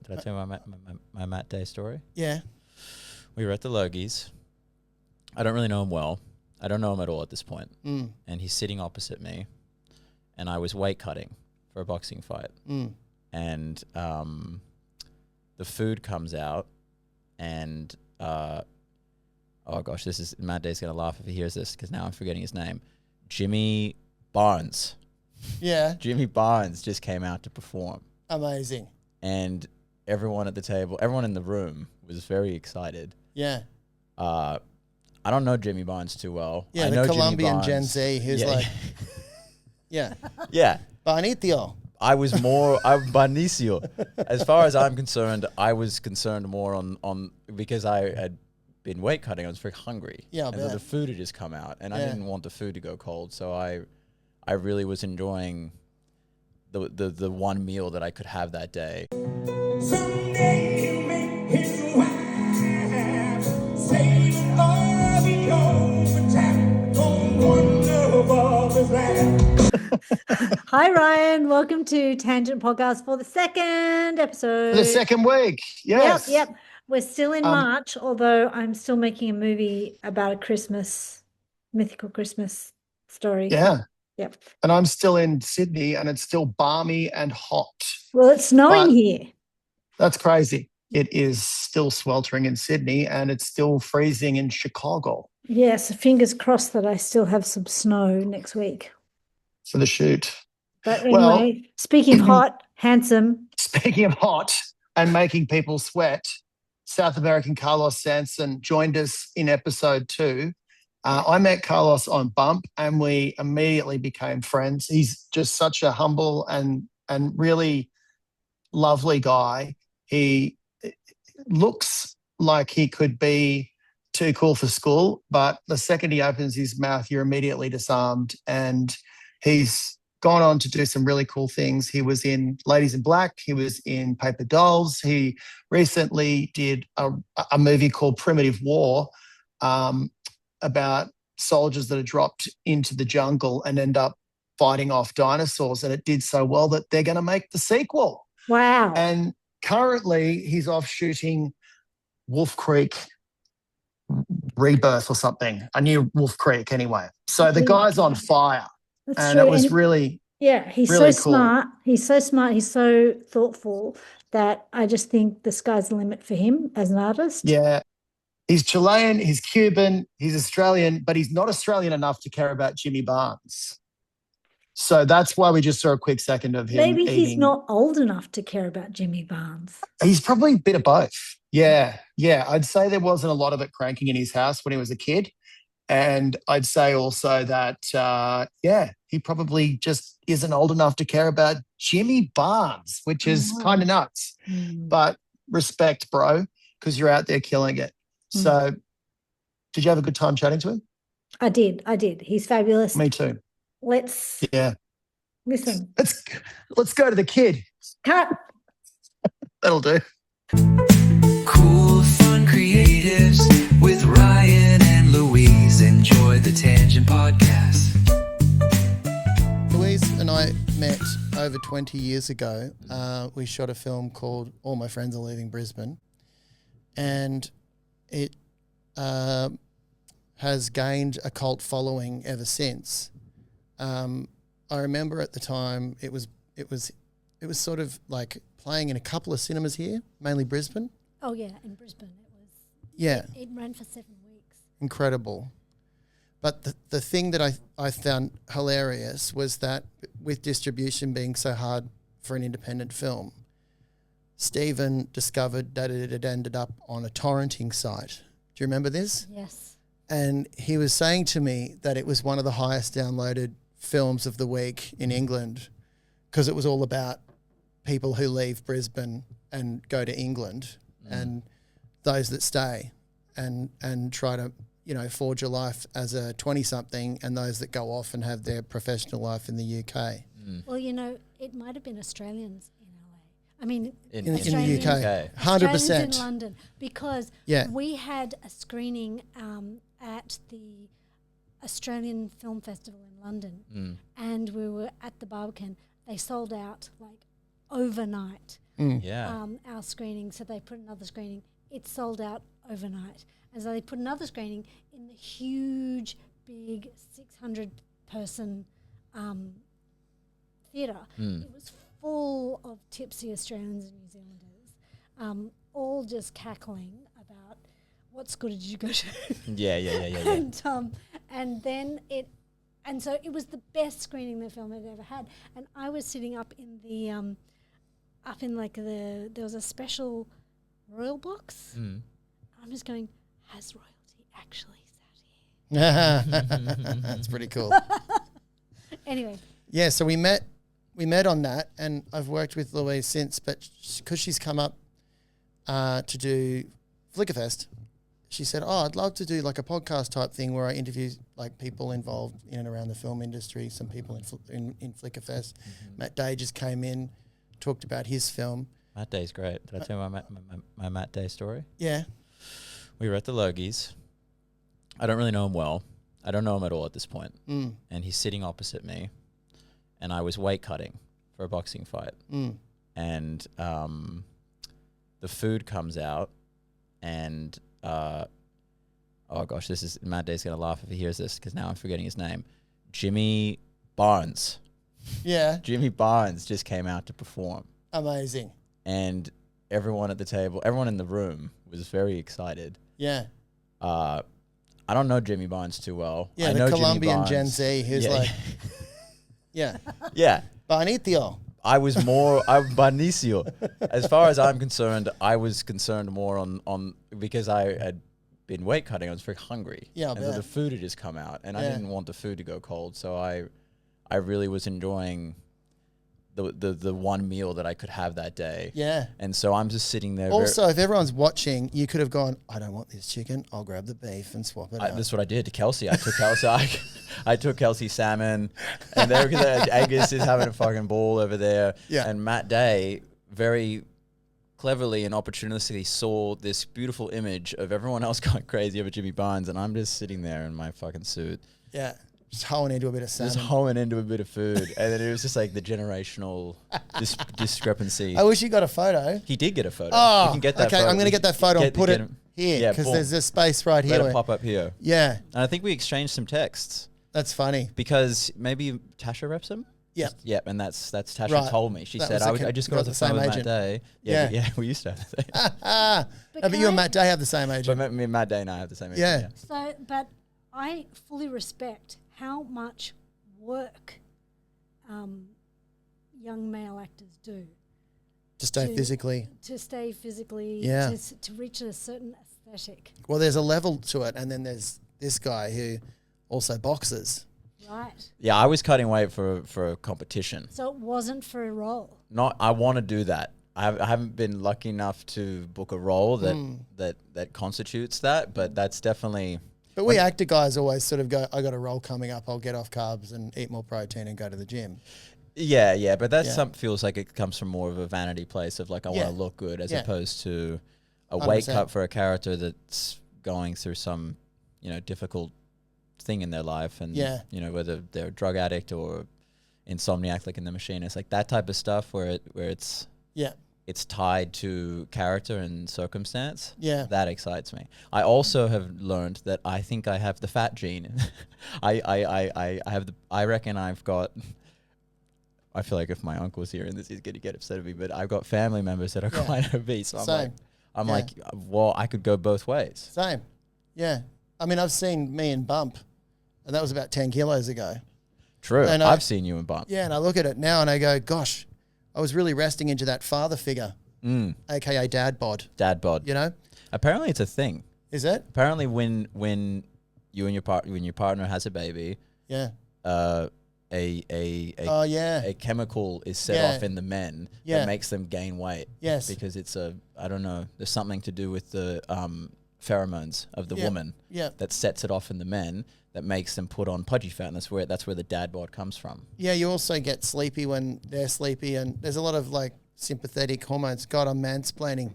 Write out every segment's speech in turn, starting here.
Did I tell you my Matt Day story? Yeah. We were at the Logies. I don't really know him well. I don't know him at all at this point. Mm. And he's sitting opposite me, and I was weight cutting for a boxing fight. Mm. And the food comes out, and oh gosh, Matt Day's gonna laugh if he hears this because now I'm forgetting his name. Jimmy Barnes. Yeah. Jimmy Barnes just came out to perform. Amazing. And everyone at the table, everyone in the room was very excited. Yeah. I don't know Jimmy Barnes too well. Yeah, I the know Colombian Jimmy Gen Barnes. Z who's like, yeah. Yeah. Bonito. I was more Banicio. As far as I'm concerned, I was concerned more on because I had been weight cutting. I was very hungry. Yeah, and so the food had just come out, and I didn't want the food to go cold. So I really was enjoying the one meal that I could have that day. Someday he'll make his wife say, "Oh, because tap on one of his laugh." Hi, Ryan. Welcome to Tangent Podcast for the second episode. The second week. Yes. Yep. We're still in March, although I'm still making a movie about a mythical Christmas story. Yeah. Yep. And I'm still in Sydney and it's still balmy and hot. Well, it's snowing here. That's crazy. It is still sweltering in Sydney and it's still freezing in Chicago. Yes, fingers crossed that I still have some snow next week. For the shoot. But anyway, speaking of hot, handsome. Speaking of hot and making people sweat, South American Carlos Sanson joined us in episode 2. I met Carlos on Bump and we immediately became friends. He's just such a humble and really lovely guy. He looks like he could be too cool for school, but the second he opens his mouth, you're immediately disarmed. And he's gone on to do some really cool things. He was in Ladies in Black. He was in Paper Dolls. He recently did a movie called Primitive War about soldiers that are dropped into the jungle and end up fighting off dinosaurs. And it did so well that they're going to make the sequel. Wow. And currently he's off shooting Wolf Creek Rebirth or something, a new Wolf Creek anyway. So the guy's on fire. That's and true. it was really, yeah, he's really so cool. smart. He's so smart. He's so thoughtful that I just think the sky's the limit for him as an artist. Yeah. He's Chilean, he's Cuban, he's Australian, but he's not Australian enough to care about Jimmy Barnes. So that's why we just saw a quick second of him. Maybe he's not old enough to care about Jimmy Barnes. He's probably a bit of both. Yeah. I'd say there wasn't a lot of it cranking in his house when he was a kid. And I'd say also that, he probably just isn't old enough to care about Jimmy Barnes, which is kind of nuts. But respect, bro, because you're out there killing it. So did you have a good time chatting to him? I did. He's fabulous. Me too. Let's listen. Let's go to the kid. Cut. That'll do. Cool, fun creatives with Ryan and Louise. Enjoy the Tangent Podcast. Louise and I met over 20 years ago. We shot a film called All My Friends Are Leaving Brisbane. And it has gained a cult following ever since. I remember at the time it was sort of like playing in a couple of cinemas here, mainly Brisbane. Oh yeah, in Brisbane it was. Yeah, it ran for 7 weeks. Incredible. But the thing that I found hilarious was that with distribution being so hard for an independent film, Stephen discovered that it had ended up on a torrenting site. Do you remember this? Yes. And he was saying to me that it was one of the highest downloaded films of the week in England because it was all about people who leave Brisbane and go to England and those that stay and try to, forge a life as a 20-something and those that go off and have their professional life in the UK. Well, it might have been Australians in LA. I mean, in the UK, 100%. In London, because we had a screening at the Australian Film Festival in London, and we were at the Barbican. They sold out like overnight. Yeah. our screening. So they put another screening. It sold out overnight. And so they put another screening in the huge, big 600-person theatre. It was full of tipsy Australians and New Zealanders, all just cackling about what school did you go to? Yeah. And then and so it was the best screening the film had ever had. And I was sitting up in the there was a special royal box. I'm just going, has royalty actually sat here? That's pretty cool. Anyway. Yeah, so we met on that, and I've worked with Louise since, but because she's come up to do Flickerfest, she said, I'd love to do like a podcast type thing where I interview like people involved in and around the film industry, some people in Flickerfest. Matt Day just came in, talked about his film. Matt Day's great. Did I tell you my Matt Day story? Yeah. We were at the Logies. I don't really know him well. I don't know him at all at this point. And he's sitting opposite me, and I was weight cutting for a boxing fight. And the food comes out, and oh gosh, Matt Day's gonna laugh if he hears this because now I'm forgetting his name. Jimmy Barnes. Yeah. Jimmy Barnes just came out to perform. Amazing. And everyone at the table, everyone in the room was very excited. Yeah. I don't know Jimmy Barnes too well. Yeah, I the know Colombian Jimmy Gen Barnes. Z who's like, yeah. Yeah. Bonito. I was more Benicio. As far as I'm concerned, I was concerned more on because I had been weight cutting. I was very hungry. Yeah, and so the food had just come out, and I didn't want the food to go cold. So I really was enjoying the one meal that I could have that day. Yeah. And so I'm just sitting there. Also, if everyone's watching, you could have gone, I don't want this chicken. I'll grab the beef and swap it out. That's what I did to Kelsey. I took Kelsey. I took Kelsey salmon, and there because Angus is having a fucking ball over there. Yeah. And Matt Day very cleverly and opportunistically saw this beautiful image of everyone else going crazy over Jimmy Barnes, and I'm just sitting there in my fucking suit. Yeah. Just hoeing into a bit of salmon. Just hoeing into a bit of food. And then it was just like the generational discrepancy. I wish you got a photo. He did get a photo. Oh, you can get that okay. photo. I'm going to get that photo and put it here Yeah, because boom. there's a space right here. Let it pop up here. Yeah. And I think we exchanged some texts That's funny. because maybe Tasha reps him. Yeah. Yep, and that's Tasha Right. told me. She That said, was I just got got off the the phone same with agent. Matt Day. Yeah. Yeah, we used to have the same. No, but you and Matt Day have the same But agent. me and Matt Day and I have the same agent. Yeah. So, but I fully respect how much work young male actors do To stay to- physically. to stay physically, Yeah. to reach a certain aesthetic, Well, there's a level to it. And then there's this guy who also boxes. right? Yeah, I was cutting weight for a competition. So it wasn't for a role. I want to do that. I haven't been lucky enough to book a role that constitutes that, but that's definitely. But we actor guys always sort of go, I got a role coming up. I'll get off carbs and eat more protein and go to the gym. Yeah, but that Yeah. feels like it comes from more of a vanity place of like I Yeah. want to look good as Yeah. opposed to a weight 100%. cut for a character that's going through some, difficult thing in their life, and Yeah. whether they're a drug addict or insomniac like in The Machinist, like that type of stuff where it's Yeah. it's tied to character and circumstance. Yeah. That excites me. I also have learned that I think I have the fat gene. I reckon I've got. I feel like if my uncle's hearing this, he's going to get upset at me. But I've got family members that are Yeah. quite obese. So Same. I'm Yeah. like, well, I could go both ways. Same. Yeah. I mean, I've seen me and Bump, and that was about 10 kilos ago. True. And I've seen you in bump. Yeah, and I look at it now and I go, gosh, I was really resting into that father figure, aka dad bod. Dad bod. You know, Apparently, it's a thing. is it? Apparently, when you and your partner has a baby, Yeah. a Oh yeah. a chemical is set Yeah. off in the men Yeah. that makes them gain weight. Yes. Because it's I don't know, there's something to do with the pheromones of the Yeah. woman Yeah. that sets it off in the men that makes them put on pudgy fat, and that's where the dad bod comes from. Yeah, you also get sleepy when they're sleepy, and there's a lot of like sympathetic hormones. God, I'm mansplaining.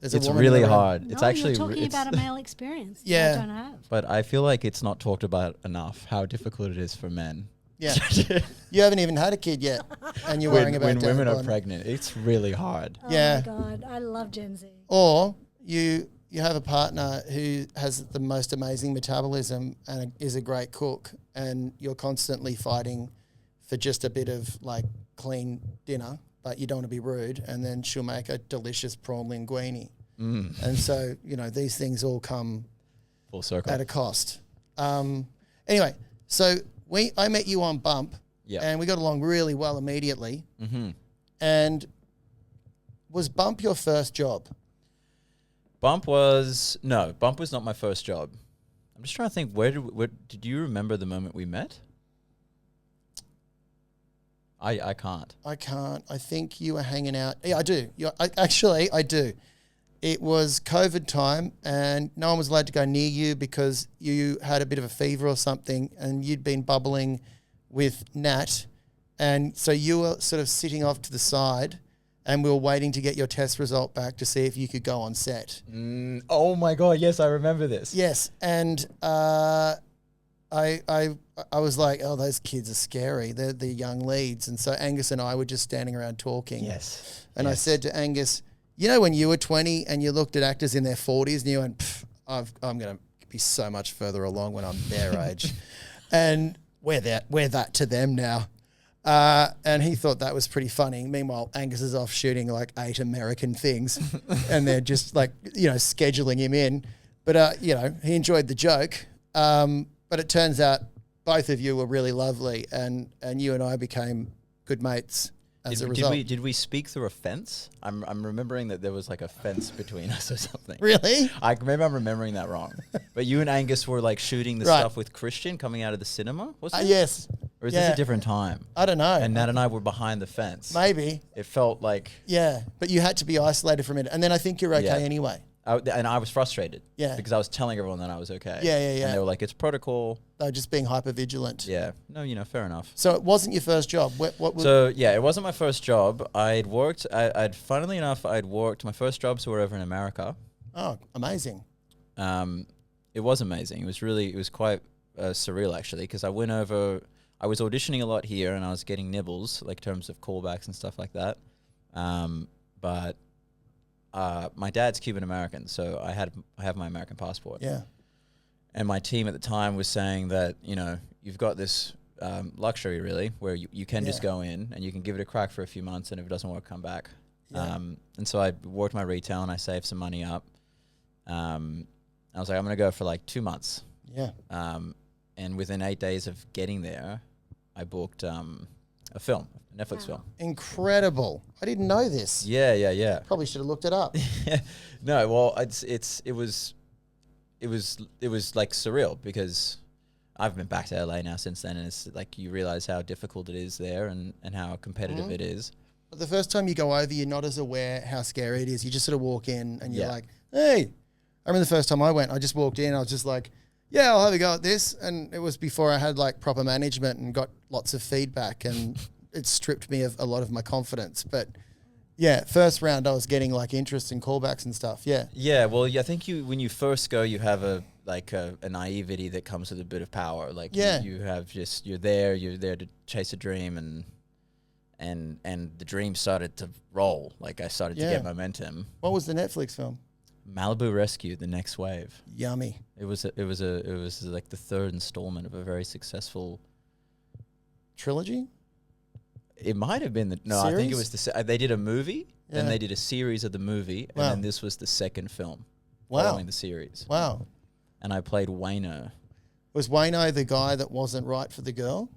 There's a It's woman in really the room. hard. It's No, actually you're talking it's, about a male experience. Yeah. that I don't have. but I feel like it's not talked about enough how difficult it is for men. Yeah. You haven't even had a kid yet, and you're worrying about when dad women are bod. pregnant, it's really hard. Oh Yeah. my God, I love Gen Z. Or you have a partner who has the most amazing metabolism and is a great cook, and you're constantly fighting for just a bit of like clean dinner, but you don't want to be rude, and then she'll make a delicious prawn linguine. And so, these things all come Full circle. at a cost. Anyway, so I met you on Bump, Yeah. and we got along really well immediately. Mm-hmm. And was Bump your first job? Bump was not my first job. I'm just trying to think. Where did you remember the moment we met? I can't. I can't. I think you were hanging out. Yeah, I do. I do. It was COVID time, and no one was allowed to go near you because you had a bit of a fever or something, and you'd been bubbling with Nat, and so you were sort of sitting off to the side, and we were waiting to get your test result back to see if you could go on set. Oh my God! Yes, I remember this. Yes, and I was like, oh, those kids are scary. They're the young leads, and so Angus and I were just standing around talking. Yes. And I said to Angus, when you were 20 and you looked at actors in their 40s and you went, I'm going to be so much further along when I'm their age. And we're that to them now. And he thought that was pretty funny. Meanwhile, Angus is off shooting like 8 American things and they're just like, scheduling him in. But, he enjoyed the joke. But it turns out both of you were really lovely and you and I became good mates. As a result. Did we speak through a fence? I'm remembering that there was like a fence between us or something. Really? Maybe I'm remembering that wrong. But you and Angus were like shooting the stuff with Christian coming out of the cinema, was it? Yes. Or is this a different time? I don't know. And Nat and I were behind the fence. Maybe. It felt like... Yeah, but you had to be isolated from it. And then I think you're okay anyway. And I was frustrated. Yeah. Because I was telling everyone that I was okay. Yeah. And they were like, it's protocol. They were just being hyper vigilant. Yeah. No, fair enough. So it wasn't your first job. It wasn't my first job. Funnily enough, I'd worked, my first jobs were over in America. Oh, amazing. It was amazing. It was quite surreal actually, because I went over, I was auditioning a lot here and I was getting nibbles, like in terms of callbacks and stuff like that. But my dad's Cuban American, so I have my American passport. Yeah. And my team at the time was saying that, you've got this luxury really, where you can just go in and you can give it a crack for a few months, and if it doesn't work, come back. Yeah. And so I worked my retail and I saved some money up. I was like, I'm going to go for like 2 months. Yeah. And within 8 days of getting there, I booked a Netflix film. Incredible. I didn't know this. Yeah. Probably should have looked it up. No, well, it was like surreal because I've been back to LA now since then, and it's like you realize how difficult it is there and how competitive it is. But the first time you go over, you're not as aware how scary it is. You just sort of walk in and you're like, hey. I remember the first time I went, I just walked in, I was just like, yeah, I'll have a go at this. And it was before I had like proper management and got lots of feedback, and it stripped me of a lot of my confidence. But yeah, first round I was getting like interest in callbacks and stuff. Yeah. Yeah, well, I think when you first go, you have a naivety that comes with a bit of power. Like you're there to chase a dream, and the dream started to roll. Like I started to get momentum. What was the Netflix film? Malibu Rescue: The Next Wave. Yummy. It was like the third installment of a very successful trilogy. It might have been I think it was they did a movie, then they did a series of the movie, and then this was the second film following the series. Wow. And I played Wayno. Was Wayno the guy that wasn't right for the girl?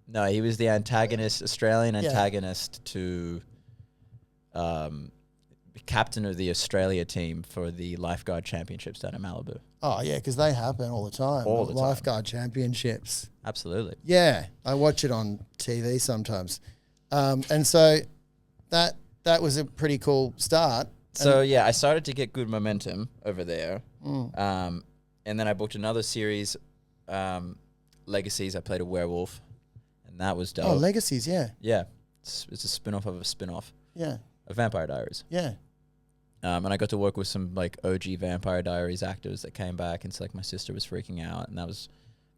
No, he was the antagonist, Australian antagonist to captain of the Australia team for the lifeguard championships down in Malibu. Oh, yeah, because they happen all the time. All the time. Lifeguard championships. Absolutely. Yeah, I watch it on TV sometimes. And so that was a pretty cool start. So, I started to get good momentum over there. And then I booked another series, Legacies. I played a werewolf, and that was dope. Oh, Legacies, yeah. Yeah. It's a spin-off of a spin-off. Yeah. Of Vampire Diaries. Yeah. And I got to work with some like OG Vampire Diaries actors that came back, and so like my sister was freaking out, and that was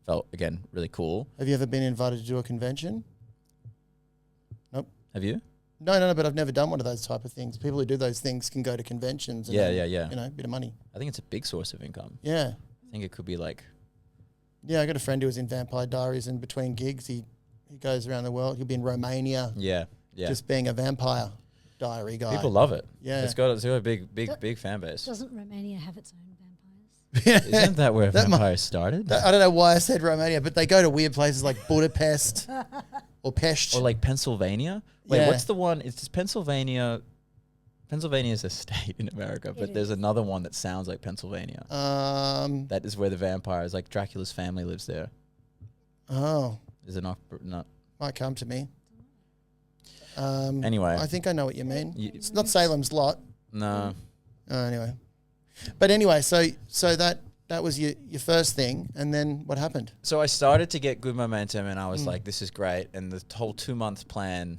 felt, again, really cool. Have you ever been invited to do a convention? Nope. Have you? No, but I've never done one of those type of things. People who do those things can go to conventions and Yeah, earn, yeah, yeah. you know, a bit of money. I think it's a big source of income. Yeah. I think it could be like, Yeah, I got a friend who was in Vampire Diaries, and between gigs, he goes around the world. He'll be in Romania yeah. just being a vampire diary guy. People love it. Yeah. It's got a big fan base. Doesn't Romania have its own vampires? Isn't that where That might- vampires started? I don't know why I said Romania, but they go to weird places like Budapest or Pest. Or like Pennsylvania? Wait, Yeah. what's the one? It's just Pennsylvania. Pennsylvania is a state in America, but there's another one that sounds like Pennsylvania. That is where the vampires, like Dracula's family lives there. Oh, Is it not? might come to me. Anyway. I think I know what you mean. It's It's not Salem's Lot. No. Anyway. But anyway, so that was your first thing, and then what happened? So I started to get good momentum, and I was like, this is great. And the whole 2 month plan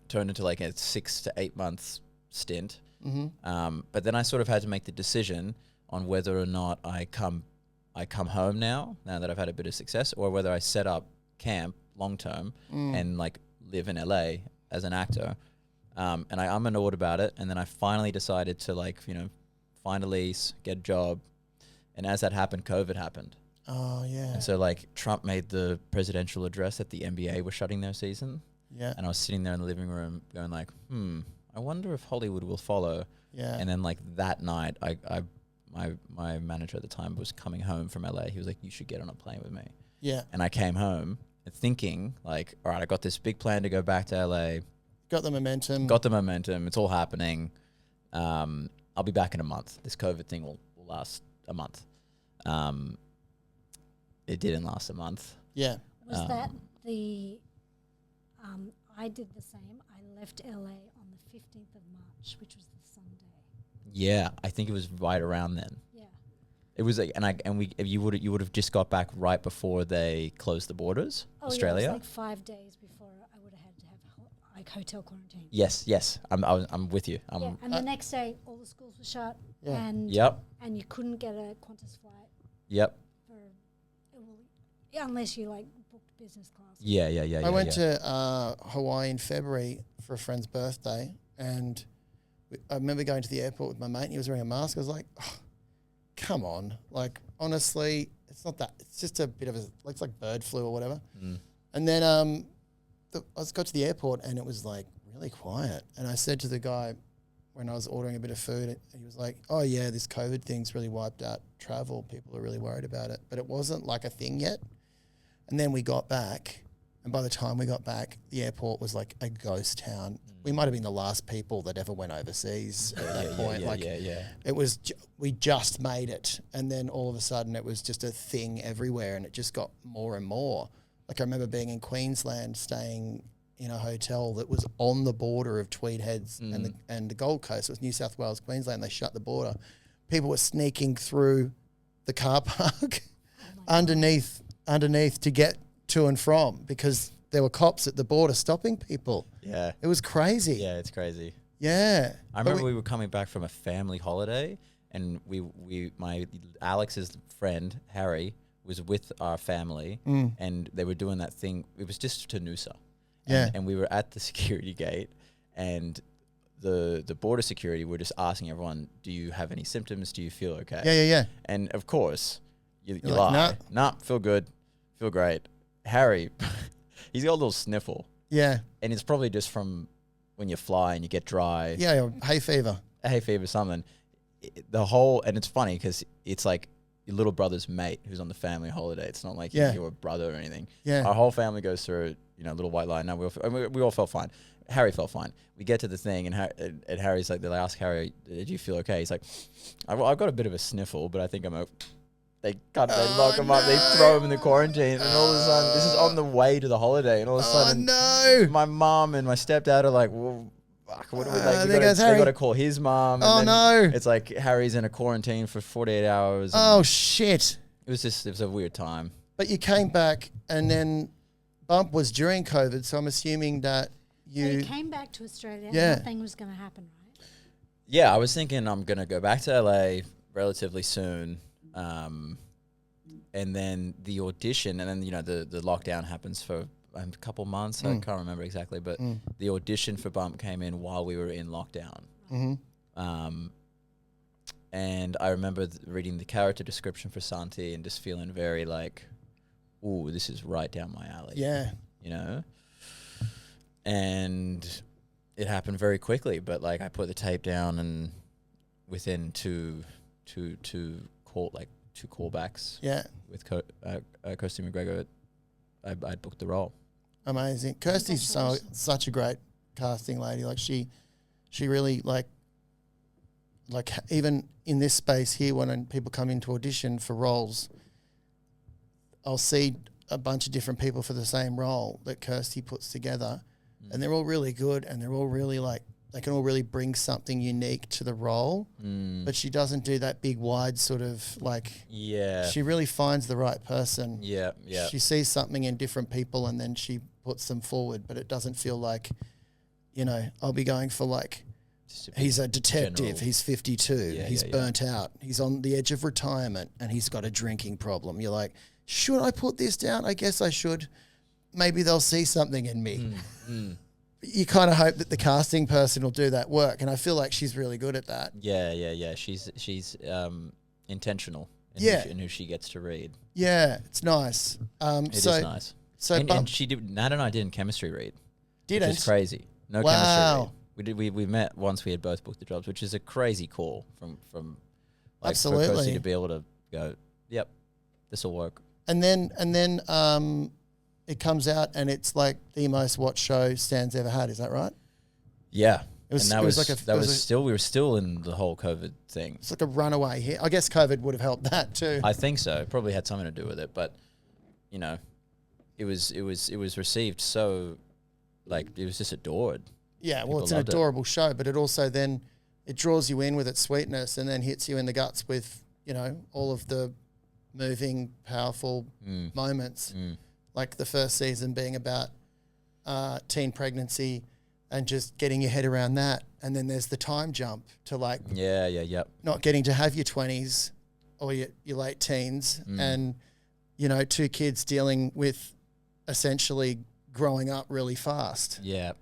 turned into like a 6 to 8 months stint. But then I sort of had to make the decision on whether or not I come home now that I've had a bit of success, or whether I set up camp long term and like live in LA as an actor. And I and awed about it, and then I finally decided to find a lease, get a job. And as that happened, COVID happened. Oh, yeah. And so like Trump made the presidential address that the NBA was shutting their season. Yeah. And I was sitting there in the living room going like, I wonder if Hollywood will follow. Yeah. And then like that night, my manager at the time was coming home from LA. He was like, you should get on a plane with me. Yeah. And I came home thinking like, all right, I got this big plan to go back to LA. Got the momentum. It's all happening. I'll be back in a month. This COVID thing will last a month. It didn't last a month. Yeah. Was that the... I did the same. I left LA on the 15th of March, which was the Sunday. Yeah, I think it was right around then. Yeah. It was like, you would have just got back right before they closed the borders, Australia. Yeah, it was like 5 days before I would have had to have hotel quarantine. Yes, I'm with you. Yeah, and the next day all the schools were shut. Yeah. And Yep. And you couldn't get a Qantas flight. Yep. Unless you like booked business class. Yeah. I went to Hawaii in February for a friend's birthday, and I remember going to the airport with my mate, and he was wearing a mask. I was like, oh, come on. Like, honestly, it's not that. It's just a bit of it's like bird flu or whatever. And then I got to the airport, and it was like really quiet. And I said to the guy when I was ordering a bit of food, and he was like, oh yeah, this COVID thing's really wiped out travel. People are really worried about it. But it wasn't like a thing yet. And then we got back, and by the time we got back, the airport was like a ghost town. We might have been the last people that ever went overseas at that point. It was we just made it, and then all of a sudden it was just a thing everywhere, and it just got more and more. Like I remember being in Queensland, staying in a hotel that was on the border of Tweed Heads and the Gold Coast. It was New South Wales, Queensland. They shut the border. People were sneaking through the car park underneath to get to and from, because there were cops at the border stopping people. Yeah. It was crazy. Yeah, it's crazy. Yeah. I remember we were coming back from a family holiday, and my Alex's friend Harry was with our family, and they were doing that thing. It was just to Noosa. Yeah. And we were at the security gate, and the border security were just asking everyone, do you have any symptoms? Do you feel okay? Yeah. And of course, you You're lie. like, Nah, feel good. Feel great. Harry, he's got a little sniffle. Yeah. And it's probably just from when you fly and you get dry. Yeah. Hay fever. Hay fever, something. And it's funny because it's like your little brother's mate who's on the family holiday. It's not like you're a brother or anything. Yeah. Our whole family goes through a little white line. Now we all felt fine. Harry felt fine. We get to the thing, and Harry's like, they ask Harry, did you feel okay? He's like, I've got a bit of a sniffle, but I think I'm They lock him up, they throw him in the quarantine, and all of a sudden, this is on the way to the holiday, and all of a sudden, my mom and my stepdad are like, well, fuck, what do we like? They got to call his mom. And no. It's like Harry's in a quarantine for 48 hours. Oh, shit. It was a weird time. But you came back, and then Bump was during COVID, so I'm assuming that So you came back to Australia, Yeah. and nothing was going to happen, right? Yeah, I was thinking I'm going to go back to LA relatively soon. and then the audition, and then the lockdown happens for a couple months. I can't remember exactly, but the audition for Bump came in while we were in lockdown. And I remember reading the character description for Santi and just feeling very like, ooh, this is right down my alley. Yeah. And it happened very quickly, but like I put the tape down, and within two callbacks. Yeah. With Kirsty McGregor, I'd booked the role. Amazing. Kirsty's such a great casting lady. Like she really like even in this space here, when people come in to audition for roles, I'll see a bunch of different people for the same role that Kirsty puts together, and they're all really good, and they're all really like, they can all really bring something unique to the role, but she doesn't do that big wide sort of like, she really finds the right person. Yeah. She sees something in different people and then she puts them forward, but it doesn't feel like, I'll be going for like, he's a detective, general. He's 52, he's burnt out, he's on the edge of retirement, and he's got a drinking problem. You're like, should I put this down? I guess I should. Maybe they'll see something in me. You kind of hope that the casting person will do that work, and I feel like she's really good at that. Yeah. She's intentional in who she gets to read. Yeah, it's nice. It is nice. So and she did. Nat and I didn't chemistry read. Didn't? Which is crazy. No chemistry read. We met once we had both booked the jobs, which is a crazy call from like Absolutely. for Kirsty to be able to go, yep, this will work. And then it comes out and it's like the most watched show Stan's ever had. Is that right? Yeah. We were still in the whole COVID thing. It's like a runaway hit. I guess COVID would have helped that too. I think so. It probably had something to do with it, but it was received so, like, it was just adored. Yeah, well, it's an adorable show, but it also then it draws you in with its sweetness and then hits you in the guts with, all of the moving, powerful moments. Like the first season being about teen pregnancy and just getting your head around that. And then there's the time jump to like not getting to have your 20s or your late teens and, two kids dealing with essentially growing up really fast. Yeah.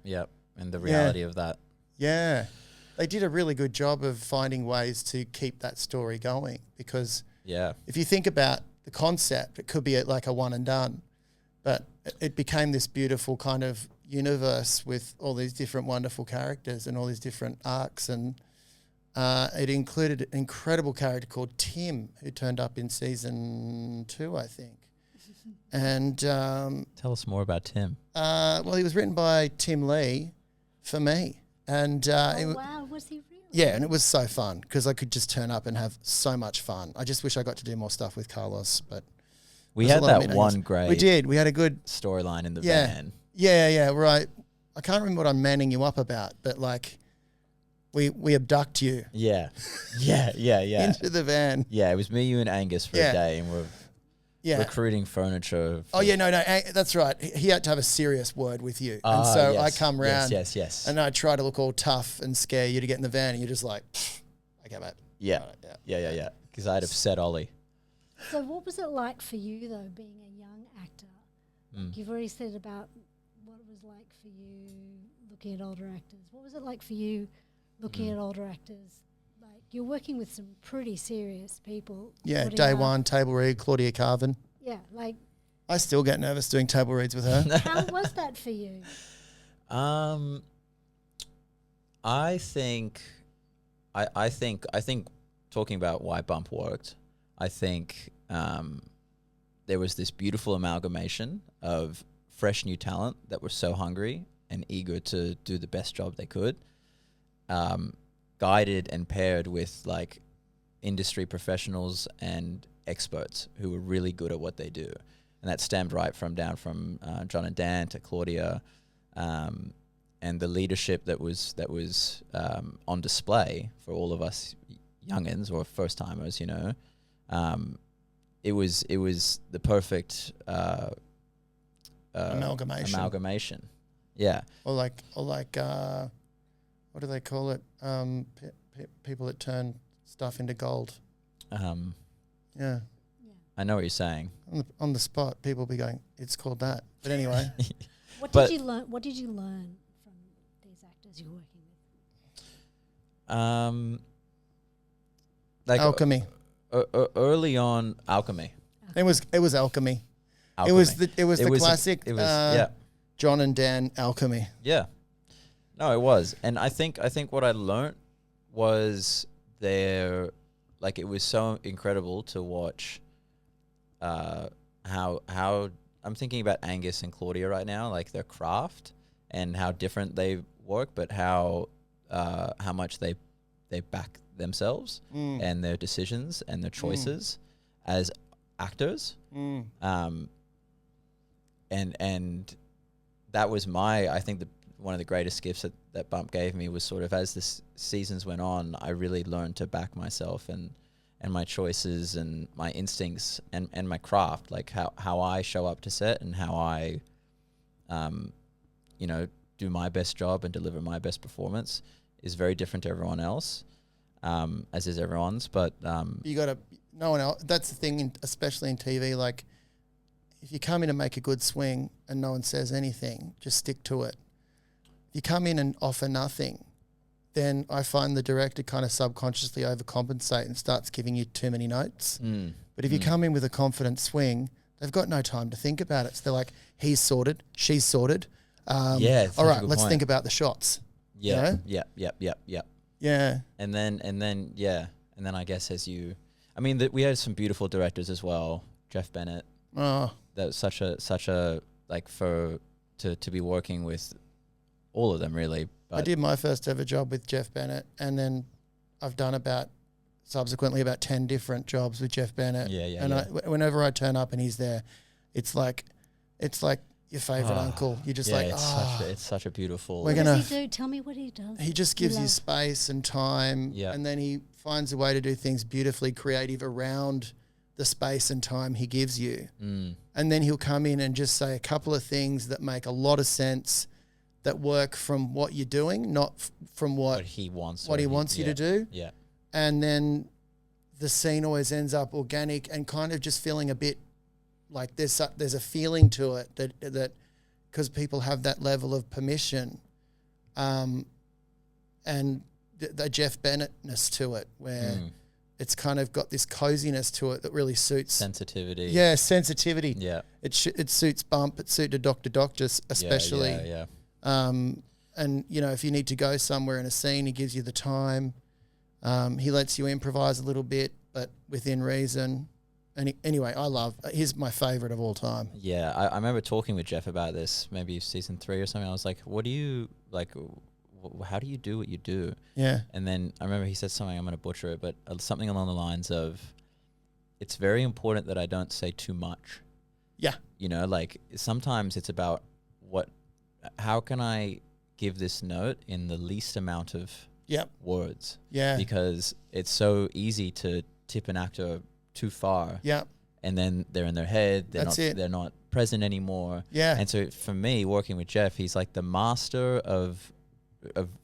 And the reality of that. Yeah. They did a really good job of finding ways to keep that story going because if you think about the concept, it could be like a one and done. But it became this beautiful kind of universe with all these different wonderful characters and all these different arcs. And it included an incredible character called Tim, who turned up in season 2, I think. And tell us more about Tim. Well, he was written by Tim Lee for me. And wow, was he really? Yeah, and it was so fun because I could just turn up and have so much fun. I just wish I got to do more stuff with Carlos, but... We had that one great... We did. We had a good... storyline in the van. Yeah, right. I can't remember what I'm manning you up about, but like we abduct you. Yeah. Into the van. Yeah, it was me, you, and Angus for a day, and we're recruiting furniture. No, that's right. He had to have a serious word with you. And so I come round. Yes. And I try to look all tough and scare you to get in the van, and you're just like, okay, mate. Yeah. Because I'd upset Ollie. So what was it like for you, though, being a young actor? Like you've already said about what it was like for you looking at older actors. What was it like for you looking at older actors? Like you're working with some pretty serious people. Yeah, day one, table read, Claudia Carvin. Yeah, like... I still get nervous doing table reads with her. How was that for you? I think talking about why Bump worked, I think there was this beautiful amalgamation of fresh new talent that were so hungry and eager to do the best job they could, guided and paired with like industry professionals and experts who were really good at what they do. And that stemmed right from John and Dan to Claudia, and the leadership that was on display for all of us youngins or first timers. It was the perfect amalgamation. Yeah. Or like what do they call it? People that turn stuff into gold. Yeah. I know what you're saying. On the spot, people will be going, it's called that. But anyway, What But- did you learn? What did you learn from these actors you're working with? Like alchemy. early on, alchemy. It was alchemy. Alchemy. It was the classic yeah. John and Dan alchemy. Yeah. No, it was. And I think what I learned was it was so incredible to watch how I'm thinking about Angus and Claudia right now, like their craft and how different they work, but how much they back themselves and their decisions and their choices as actors. And that was I think one of the greatest gifts that Bump gave me was sort of as the seasons went on, I really learned to back myself and my choices and my instincts and my craft, like how I show up to set and how I, do my best job and deliver my best performance is very different to everyone else, as is everyone's. But You got to, no one else, that's the thing, especially in TV, like if you come in and make a good swing and no one says anything, just stick to it. If you come in and offer nothing, then I find the director kind of subconsciously overcompensate and starts giving you too many notes. But if you come in with a confident swing, they've got no time to think about it. So they're like, he's sorted, she's sorted. it's all such a right, good let's point. think about the shots. yeah, you know? yeah. Yeah. And then I guess we had some beautiful directors as well. Jeff Bennett. Oh, That was such a like to be working with all of them really. But I did my first ever job with Jeff Bennett, and then I've done subsequently about 10 different jobs with Jeff Bennett. Whenever I turn up and he's there, it's like your favorite uncle. You're just it's such a beautiful. We're What gonna- does he do? Tell me what he does. he just gives you space and time, and then he finds a way to do things beautifully creative around the space and time he gives you. And then he'll come in and just say a couple of things that make a lot of sense, that work from what you're doing, not from what he wants. you to do. Yeah. And then the scene always ends up organic and kind of just feeling a bit like there's a feeling to it that because people have that level of permission, and the Jeff Bennettness to it, where it's kind of got this coziness to it that really suits sensitivity. Yeah, sensitivity. Yeah, it suits Bump. It suited Dr. Doctor especially. Yeah. And if you need to go somewhere in a scene, he gives you the time. He lets you improvise a little bit, but within reason. And anyway, he's my favorite of all time. Yeah, I remember talking with Jeff about this, maybe season 3 or something. I was like, what do you, like, how do you do what you do? Yeah. And then I remember he said something, I'm going to butcher it, but something along the lines of, it's very important that I don't say too much. Yeah. Like sometimes it's about how can I give this note in the least amount of words? Yeah. Because it's so easy to tip an actor too far. Yeah. And then they're in their head. They're not present anymore. Yeah. And so for me, working with Jeff, he's like the master of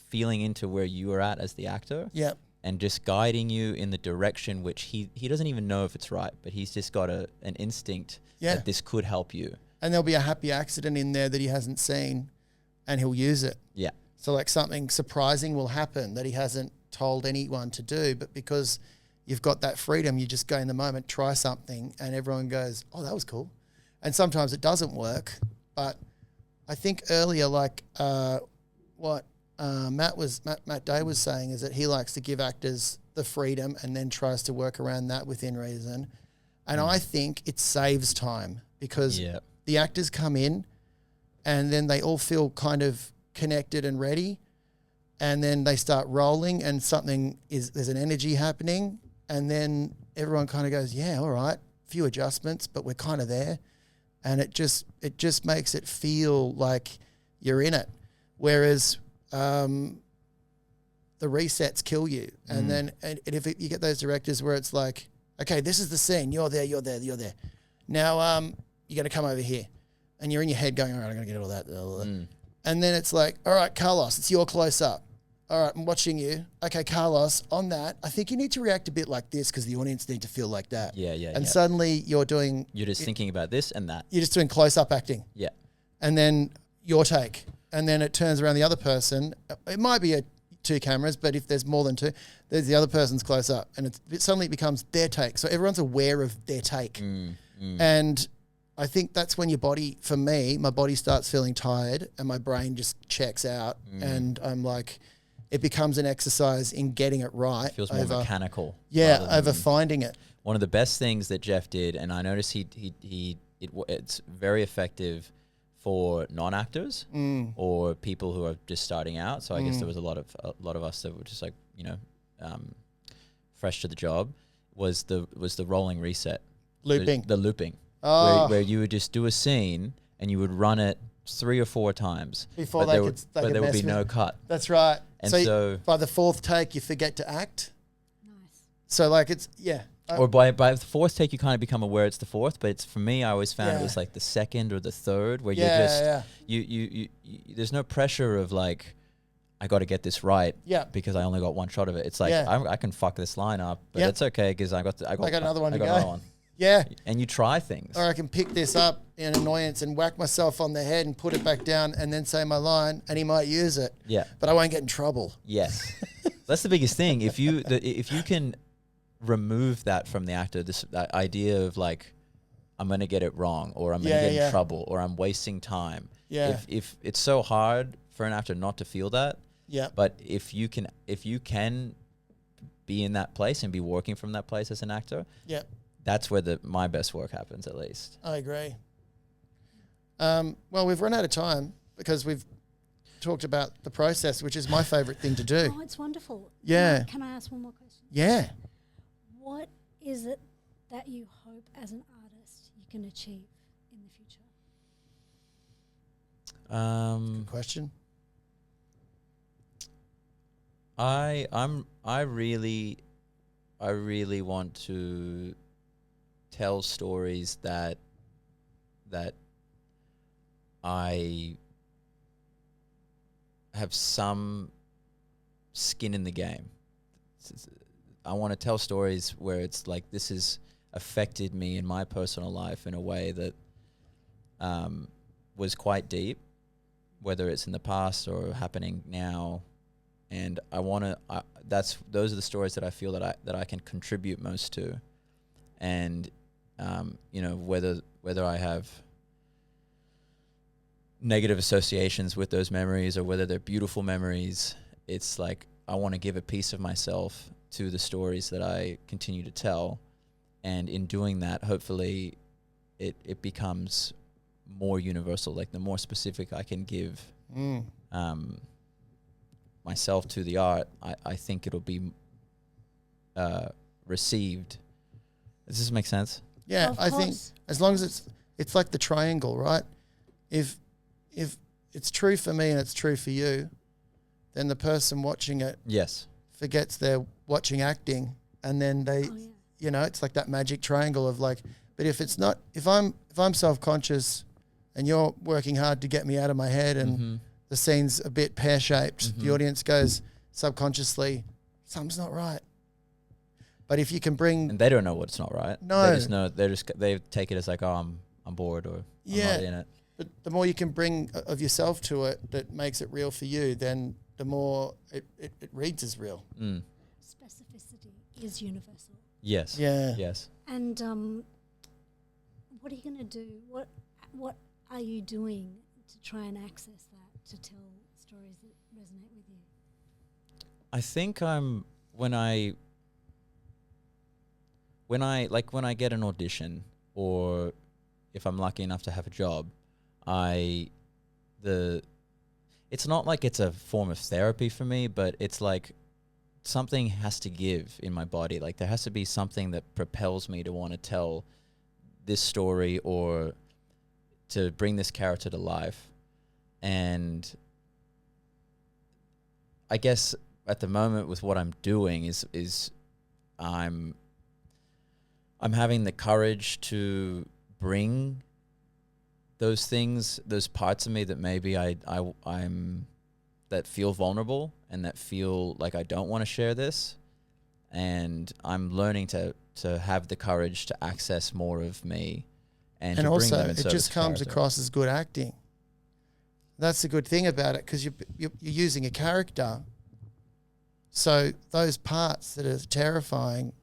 feeling into where you are at as the actor. Yeah. And just guiding you in the direction which he doesn't even know if it's right, but he's just got an instinct that this could help you. And there'll be a happy accident in there that he hasn't seen, and he'll use it. Yeah. So like something surprising will happen that he hasn't told anyone to do, but because you've got that freedom, you just go in the moment, try something, and everyone goes, oh, that was cool. And sometimes it doesn't work, but I think earlier, like what Matt Day was saying is that he likes to give actors the freedom and then tries to work around that within reason. And I think it saves time because the actors come in and then they all feel kind of connected and ready, and then they start rolling and there's an energy happening, and then everyone kind of goes, yeah, all right, few adjustments, but we're kind of there. And it just makes it feel like you're in it. Whereas the resets kill you. And then if you get those directors where it's like, okay, this is the scene, you're there. Now you're going to come over here. And you're in your head going, all right, I'm going to get all that. And then it's like, all right, Carlos, it's your close-up. all right, I'm watching you. Okay, Carlos, on that, I think you need to react a bit like this because the audience need to feel like that. Yeah. And suddenly you're just thinking about this and that. you're just doing close-up acting. Yeah. And then your take. And then it turns around the other person. It might be two cameras, but if there's more than two, there's the other person's close-up. And suddenly it becomes their take. So everyone's aware of their take. And I think that's when your body, for me, my body starts feeling tired and my brain just checks out. And I'm like, it becomes an exercise in getting it right. It feels more mechanical. Yeah, over finding it. One of the best things that Jeff did, and I noticed it's very effective for non-actors or people who are just starting out. So I guess there was a lot of us that were just like, fresh to the job. Was the rolling reset, Looping. the looping, where you would just do a scene and you would run it 3 or 4 times Before but they there could would be mess no with- cut. That's right. And so so by the 4th take, you forget to act. Nice. So like it's, or by the 4th take, you kind of become aware it's the 4th. But it's, for me, I always found it was like the 2nd or the 3rd, where you're just you there's no pressure of like, I got to get this right because I only got one shot of it. It's like I can fuck this line up, but it's okay because I got another one to go. Another one. Yeah. And you try things. Or I can pick this up in annoyance and whack myself on the head and put it back down and then say my line, and he might use it. Yeah. But I won't get in trouble. Yes. That's the biggest thing. If you can remove that from the actor, that idea of like, I'm going to get it wrong, or I'm going to get in trouble, or I'm wasting time. Yeah. If it's so hard for an actor not to feel that. Yeah. But if you can be in that place and be working from that place as an actor. Yeah. That's where my best work happens, at least. I agree. Well, we've run out of time because we've talked about the process, which is my favourite thing to do. Oh, it's wonderful. Yeah. Can I ask one more question? Yeah. What is it that you hope as an artist you can achieve in the future? Good question. I really want to tell stories that I have some skin in the game. I want to tell stories where it's like, this has affected me in my personal life in a way that was quite deep, whether it's in the past or happening now. And I want to. Those are the stories that I feel that I can contribute most to, and whether I have negative associations with those memories or whether they're beautiful memories, it's like I want to give a piece of myself to the stories that I continue to tell, and in doing that, hopefully, it becomes more universal. Like the more specific I can give. Myself to the art, I think it'll be received. Does this make sense? Yeah, Of I think course. as long as it's like the triangle, right? If it's true for me and it's true for you, then the person watching it Yes. forgets they're watching acting, and then they, it's like that magic triangle of like. But if it's not, if I'm self-conscious, and you're working hard to get me out of my head, and the scene's a bit pear-shaped, the audience goes subconsciously, something's not right. But if you can bring, And they don't know what's not right. No. They just know, they take it as like, oh, I'm bored, or I'm not in it. but the more you can bring of yourself to it that makes it real for you, then the more it reads as real. Specificity is universal. Yes. Yeah. Yes. And what are you going to do? What are you doing to try and access that, to tell stories that resonate with you? I think when I get an audition, or if I'm lucky enough to have a job, it's not like it's a form of therapy for me, but it's like something has to give in my body. Like there has to be something that propels me to want to tell this story or to bring this character to life. And I guess at the moment with what I'm doing is I'm having the courage to bring those things, those parts of me that maybe I'm that feel vulnerable and that feel like I don't want to share this. And I'm learning to have the courage to access more of me, and to bring also them in it service just of comes character. across as good acting. That's the good thing about it, because you're using a character. So those parts that are terrifying,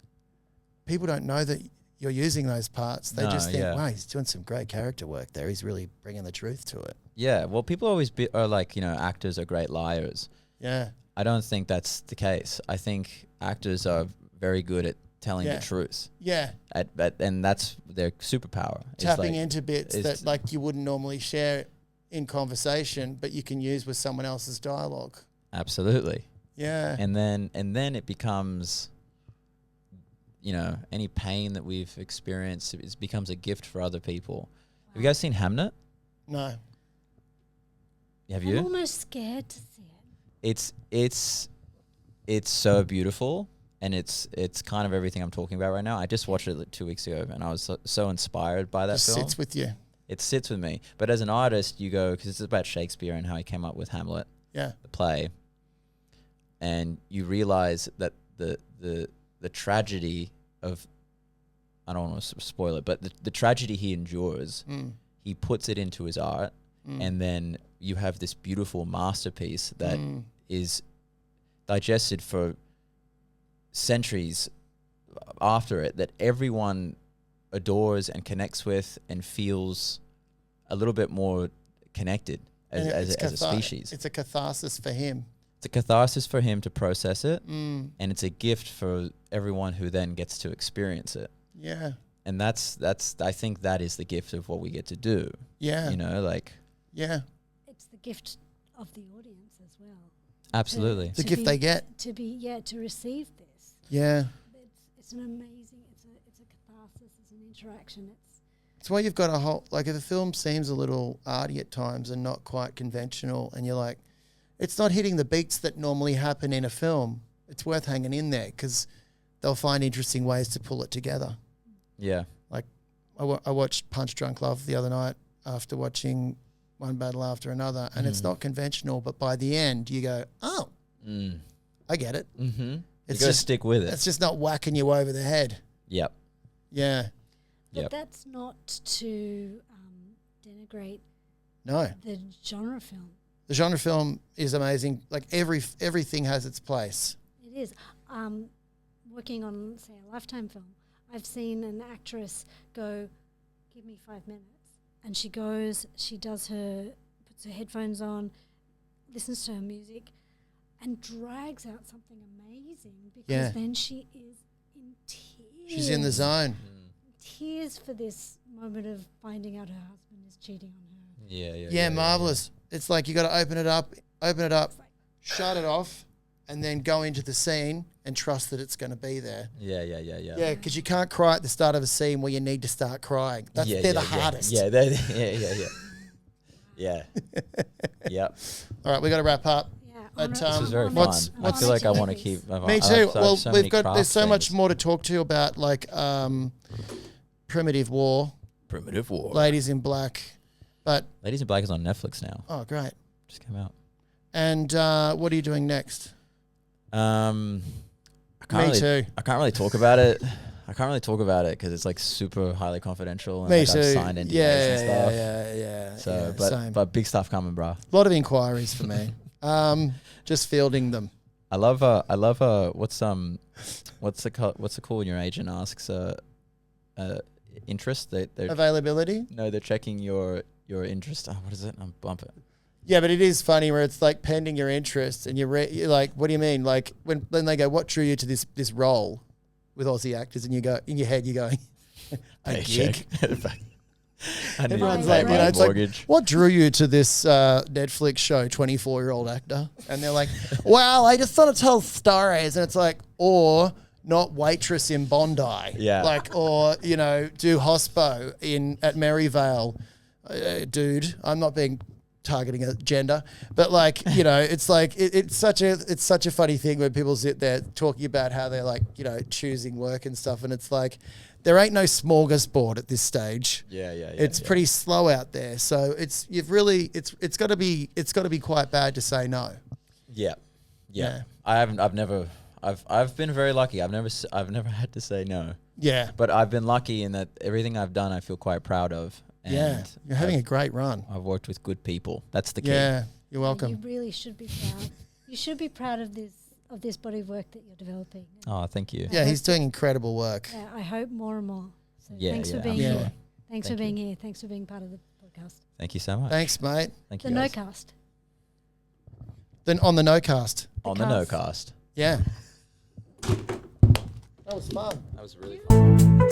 people don't know that you're using those parts. They No, just think, yeah. wow, he's doing some great character work there. He's really bringing the truth to it. Yeah, well, people always are like, actors are great liars. Yeah. I don't think that's the case. I think actors are very good at telling Yeah. the truth. Yeah. And that's their superpower. It's Tapping like- into bits it's- that like you wouldn't normally share in conversation, but you can use with someone else's dialogue. Absolutely. Yeah. And then it becomes, any pain that we've experienced, it becomes a gift for other people. Have you guys seen Hamnet? No. Have I'm you? almost scared to see it. It's so beautiful, and it's kind of everything I'm talking about right now. I just watched it like 2 weeks ago, and I was so inspired by that Just film. sits with you. It sits with me. But as an artist, you go, because it's about Shakespeare and how he came up with Hamlet, Yeah. the play, and you realize that the tragedy of, I don't want to spoil it, but the tragedy he endures, he puts it into his art, and then you have this beautiful masterpiece that is digested for centuries after it, that everyone adores and connects with and feels a little bit more connected And as a cathar- species. It's a catharsis for him. It's a catharsis for him to process it, and it's a gift for everyone who then gets to experience it. Yeah. And that's I think that is the gift of what we get to do. Yeah. Yeah. It's the gift of the audience as well. Absolutely. The gift they get. To receive this. Yeah. It's an amazing. It's a catharsis. It's an interaction. It's why you've got a whole, like, if a film seems a little arty at times and not quite conventional, and you're like, it's not hitting the beats that normally happen in a film, it's worth hanging in there, because they'll find interesting ways to pull it together. Yeah. Like, I watched Punch Drunk Love the other night after watching One Battle After Another, and it's not conventional, but by the end you go, oh, I get it. Mm-hmm. You It's got to just, stick with it. it's just not whacking you over the head. Yep. Yeah. But Yep. that's not to denigrate No. the genre film. The genre film is amazing. Like, everything has its place. It is. Working on, say, a Lifetime film, I've seen an actress go, give me 5 minutes. And she goes, puts her headphones on, listens to her music, and drags out something amazing, because Yeah. then she is in tears. She's in the zone. Tears for this moment of finding out her husband is cheating on her. Yeah. Marvelous. It's like you got to open it up, shut it off, and then go into the scene and trust that it's going to be there. Yeah. Yeah, because you can't cry at the start of a scene where you need to start crying. They're the hardest. Yeah. Yeah. Yep. All right, we got to wrap up. Yeah, But, This is Um, very what's- fun. I feel like I want to keep. Me too. Well, so we've many got craft there's so much things. more to talk to about, like Primitive War, Primitive War. Ladies in Black, but Ladies in Black is on Netflix now. oh great. Just came out. And what are you doing next? I Me can't really, too. I can't really talk about it. I can't really talk about it because it's like super highly confidential. And Me like too. I've signed NDAs and stuff. Yeah. So, same. but big stuff coming, bro. A lot of inquiries for me. Just fielding them. I love what's it called when your agent asks interest? They're Availability. no, they're checking your interest. Oh, what is it? I'm bumping. Yeah, but it is funny where it's like pending your interest, and you're like, what do you mean? Like when they go, what drew you to this role with Aussie actors, and you go in your head, you're going, a gig. I need Everyone's to like, pay you my know, it's like, mortgage. what drew you to this Netflix show, 24-year-old actor? And they're like, well, I just thought to tell stories. And it's like, or not waitress in Bondi. Yeah. Like, or, do hospo at Maryvale. Dude, I'm not being targeting a gender, but like, it's like, it's such a funny thing when people sit there talking about how they're like, choosing work and stuff. And it's like, there ain't no smorgasbord at this stage. Yeah. It's pretty slow out there. So it's got to be quite bad to say no. Yeah. Yeah. I've been very lucky. I've never had to say no. Yeah. But I've been lucky in that everything I've done I feel quite proud of. And Yeah. You're having a great run. I've worked with good people. That's the key. Yeah. You're You welcome. really should be proud. You should be proud of this body of work that you're developing. Oh, thank you. Yeah, he's doing incredible work. I hope more and more. So Yeah, thanks for yeah, being I'm here. sure. Thanks Thank for you. being here. Thanks for being part of the podcast. Thank you so much. Thanks, mate. Thank The you. No guys. Cast. Then on the No Cast. On the cast. No Cast. Yeah. That was fun. That was really fun.